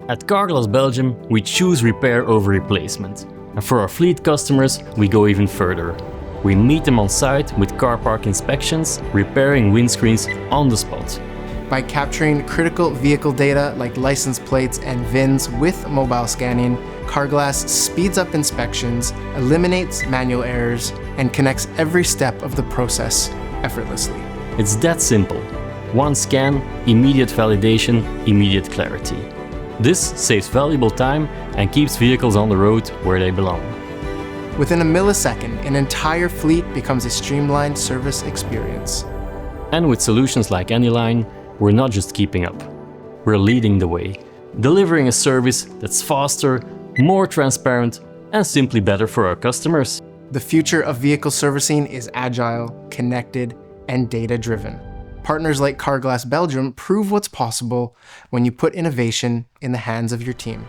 At Carglass Belgium, we choose repair over replacement. And for our fleet customers, we go even further. We meet them on site with car park inspections, repairing windscreens on the spot. By capturing critical vehicle data like license plates and VINs with mobile scanning, Carglass speeds up inspections, eliminates manual errors, and connects every step of the process effortlessly. It's that simple. One scan, immediate validation, immediate clarity. This saves valuable time and keeps vehicles on the road where they belong. Within a millisecond, an entire fleet becomes a streamlined service experience. And with solutions like Anyline, we're not just keeping up. We're leading the way, delivering a service that's faster, more transparent, and simply better for our customers. The future of vehicle servicing is agile, connected, and data-driven. Partners like Carglass Belgium prove what's possible when you put innovation in the hands of your team.